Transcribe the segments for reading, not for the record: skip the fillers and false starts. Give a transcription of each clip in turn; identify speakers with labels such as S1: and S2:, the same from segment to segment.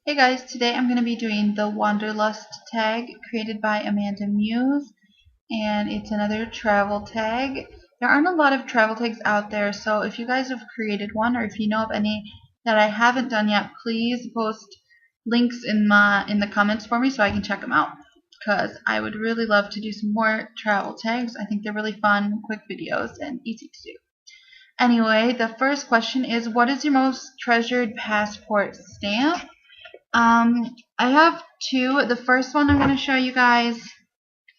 S1: Hey guys, today I'm going to be doing the Wanderlust tag created by AmandaMuse, and it's another travel tag. There aren't a lot of travel tags out there, so if you guys have created one or if you know of any that I haven't done yet, please post links in the comments for me so I can check them out, because I would really love to do some more travel tags. I think they're really fun, quick videos, and easy to do. Anyway, the first question is, what is your most treasured passport stamp? I have two. The first one I'm going to show you guys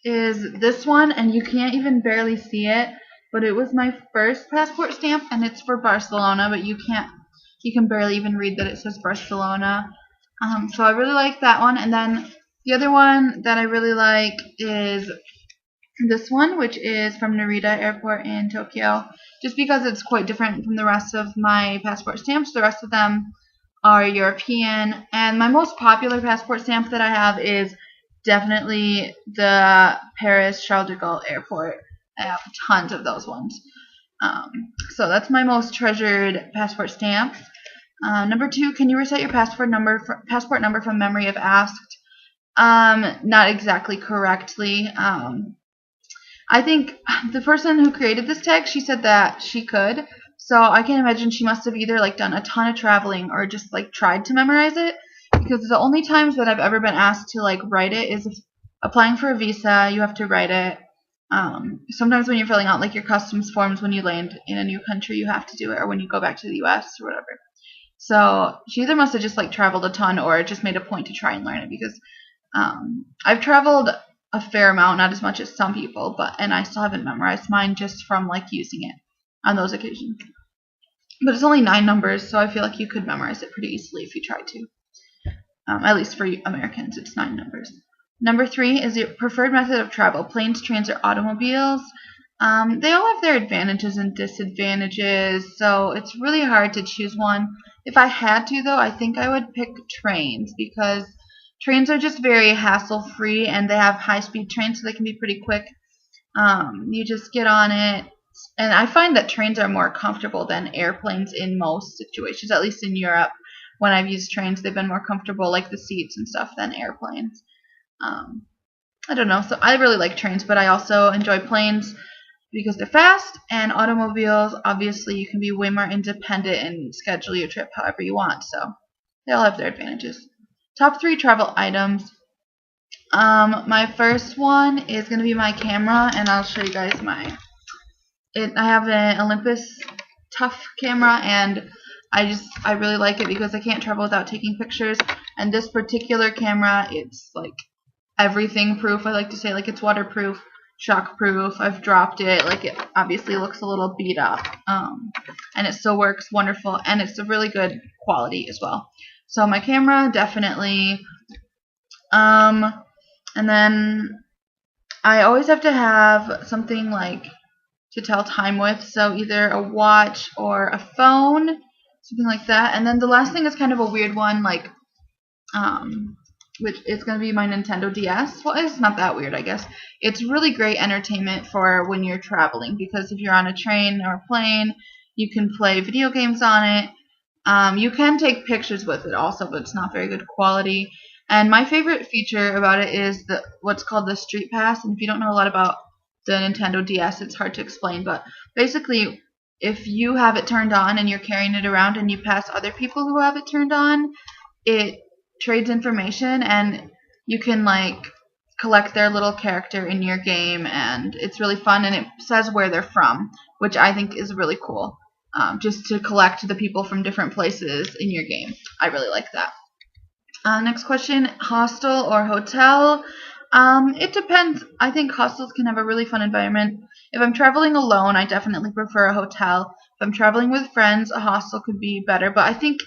S1: is this one, and you can't even barely see it, but it was my first passport stamp, and it's for Barcelona, but you can barely even read that it says Barcelona. So I really like that one, and then the other one that I really like is this one, which is from Narita Airport in Tokyo, just because it's quite different from the rest of my passport stamps. The rest of them are European, and my most popular passport stamp that I have is definitely the Paris Charles de Gaulle Airport. I have tons of those ones. So that's my most treasured passport stamp. Number two, can you recite your passport number from memory if asked? Not exactly correctly. I think the person who created this tag, she said that she could. So I can imagine she must have either done a ton of traveling or just tried to memorize it, because the only times that I've ever been asked to write it is if applying for a visa. You have to write it. Sometimes when you're filling out your customs forms when you land in a new country, you have to do it, or when you go back to the US or whatever. So she either must have just traveled a ton or just made a point to try and learn it, because I've traveled a fair amount, not as much as some people, and I still haven't memorized mine just from using it on those occasions. But it's only 9 numbers, so I feel like you could memorize it pretty easily if you tried to. At least for Americans, it's 9 numbers. Number 3 is your preferred method of travel: planes, trains, or automobiles. They all have their advantages and disadvantages, so it's really hard to choose one. If I had to, though, I think I would pick trains, because trains are just very hassle-free, and they have high-speed trains, so they can be pretty quick. You just get on it, and I find that trains are more comfortable than airplanes in most situations, at least in Europe. When I've used trains, they've been more comfortable, the seats and stuff, than airplanes. I don't know, so I really like trains, but I also enjoy planes because they're fast, and automobiles, obviously, you can be way more independent and schedule your trip however you want, so they all have their advantages. Top 3 travel items. My first one is going to be my camera, and I'll show you guys I have an Olympus Tough camera, and I really like it because I can't travel without taking pictures, and this particular camera, it's everything proof. I like to say it's waterproof, shock proof. I've dropped it, it obviously looks a little beat up, and it still works wonderful, and it's a really good quality as well. So my camera, definitely. And then I always have to have something to tell time with, so either a watch or a phone, something like that. And then the last thing is kind of a weird one, which is going to be my Nintendo DS. Well, it's not that weird, I guess. It's really great entertainment for when you're traveling, because if you're on a train or a plane, you can play video games on it. You can take pictures with it also, but it's not very good quality. And my favorite feature about it is what's called the Street Pass. And if you don't know a lot about the Nintendo DS, it's hard to explain. But basically, if you have it turned on and you're carrying it around and you pass other people who have it turned on, it trades information, and you can collect their little character in your game, and it's really fun, and it says where they're from, which I think is really cool. Just to collect the people from different places in your game. I really like that. Next question, hostel or hotel? It depends. I think hostels can have a really fun environment. If I'm traveling alone, I definitely prefer a hotel. If I'm traveling with friends, a hostel could be better, but I think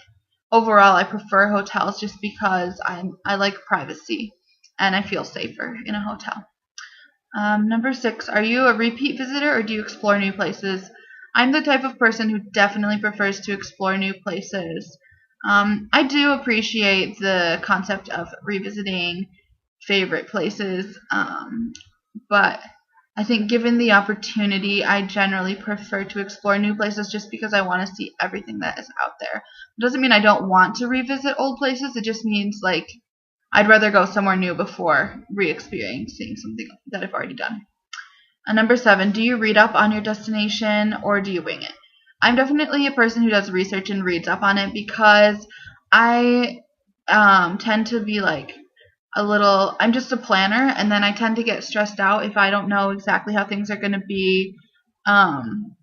S1: overall I prefer hotels just because I like privacy, and I feel safer in a hotel. Number 6, are you a repeat visitor or do you explore new places? I'm the type of person who definitely prefers to explore new places. I do appreciate the concept of revisiting favorite places, but I think given the opportunity, I generally prefer to explore new places just because I want to see everything that is out there. It doesn't mean I don't want to revisit old places. It just means like I'd rather go somewhere new before re-experiencing something that I've already done. Number 7, do you read up on your destination or do you wing it? I'm definitely a person who does research and reads up on it because I tend to be like I'm just a planner, and then I tend to get stressed out if I don't know exactly how things are going to be. And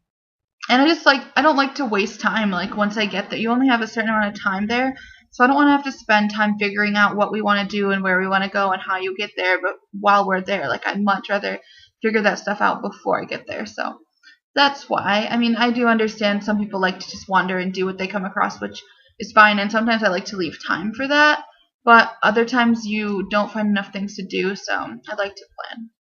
S1: I don't like to waste time. Like once I get there, you only have a certain amount of time there. So I don't want to have to spend time figuring out what we want to do and where we want to go and how you get there. But while we're there, like I'd much rather figure that stuff out before I get there. So that's why. I mean, I do understand some people like to just wander and do what they come across, which is fine. And sometimes I like to leave time for that. But other times you don't find enough things to do. So I like to plan.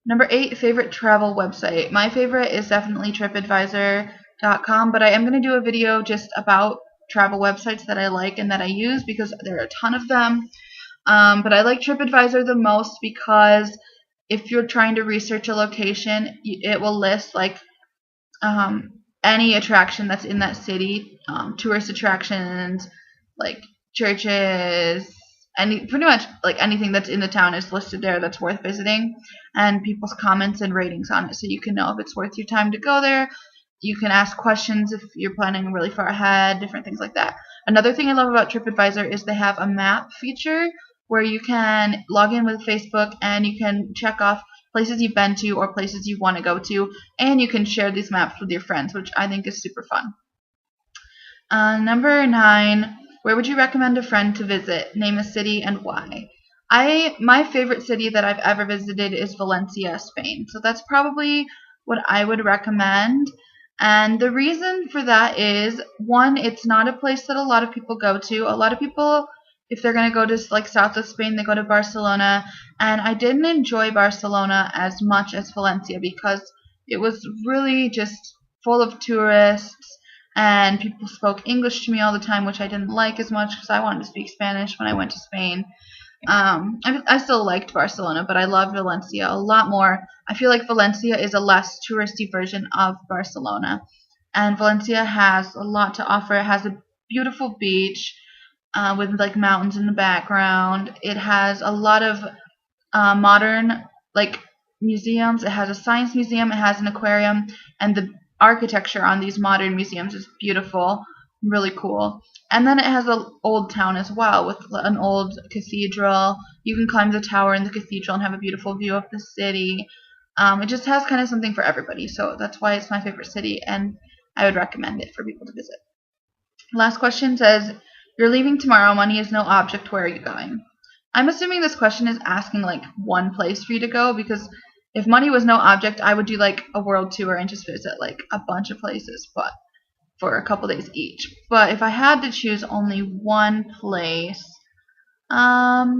S1: Number 8, favorite travel website. My favorite is definitely TripAdvisor.com, but I am going to do a video just about travel websites that I like and that I use because there are a ton of them. But I like TripAdvisor the most because if you're trying to research a location, it will list like any attraction that's in that city, tourist attractions, like churches, pretty much like anything that's in the town is listed there that's worth visiting, and people's comments and ratings on it, so you can know if it's worth your time to go there. You can ask questions if you're planning really far ahead, different things like that. Another thing I love about TripAdvisor is they have a map feature where you can log in with Facebook and you can check off places you've been to or places you want to go to, and you can share these maps with your friends, which I think is super fun. Number 9, where would you recommend a friend to visit? Name a city and why. My favorite city that I've ever visited is Valencia, Spain. So that's probably what I would recommend. And the reason for that is, one, it's not a place that a lot of people go to. A lot of people, if they're going to go to like south of Spain, they go to Barcelona. And I didn't enjoy Barcelona as much as Valencia because it was really just full of tourists. And people spoke English to me all the time, which I didn't like as much because I wanted to speak Spanish when I went to Spain. I still liked Barcelona, but I loved Valencia a lot more. I feel like Valencia is a less touristy version of Barcelona. And Valencia has a lot to offer. It has a beautiful beach with like mountains in the background. It has a lot of modern like museums. It has a science museum. It has an aquarium, and the architecture on these modern museums is beautiful, really cool. And then it has an old town as well with an old cathedral. You can climb the tower in the cathedral and have a beautiful view of the city. It just has kind of something for everybody, so that's why it's my favorite city, and I would recommend it for people to visit. Last question says, you're leaving tomorrow, money is no object, where are you going? I'm assuming this question is asking like one place for you to go, because if money was no object, I would do like a world tour and just visit like a bunch of places, but for a couple days each. But if I had to choose only one place, right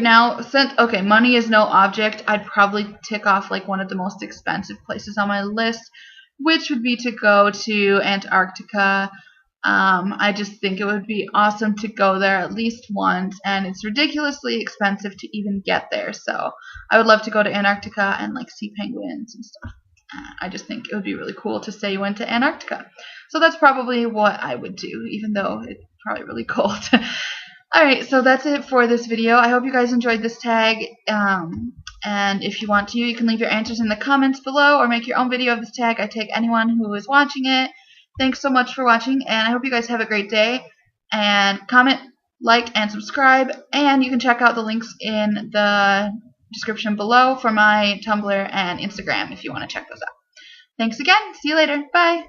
S1: now, since money is no object, I'd probably tick off like one of the most expensive places on my list, which would be to go to Antarctica. I just think it would be awesome to go there at least once, and it's ridiculously expensive to even get there. So I would love to go to Antarctica and like see penguins and stuff. I just think it would be really cool to say you went to Antarctica. So that's probably what I would do, even though it's probably really cold. Alright, so that's it for this video. I hope you guys enjoyed this tag. And if you want to, you can leave your answers in the comments below or make your own video of this tag. I take anyone who is watching it. Thanks so much for watching, and I hope you guys have a great day. And comment, like, and subscribe. And you can check out the links in the description below for my Tumblr and Instagram if you want to check those out. Thanks again. See you later. Bye.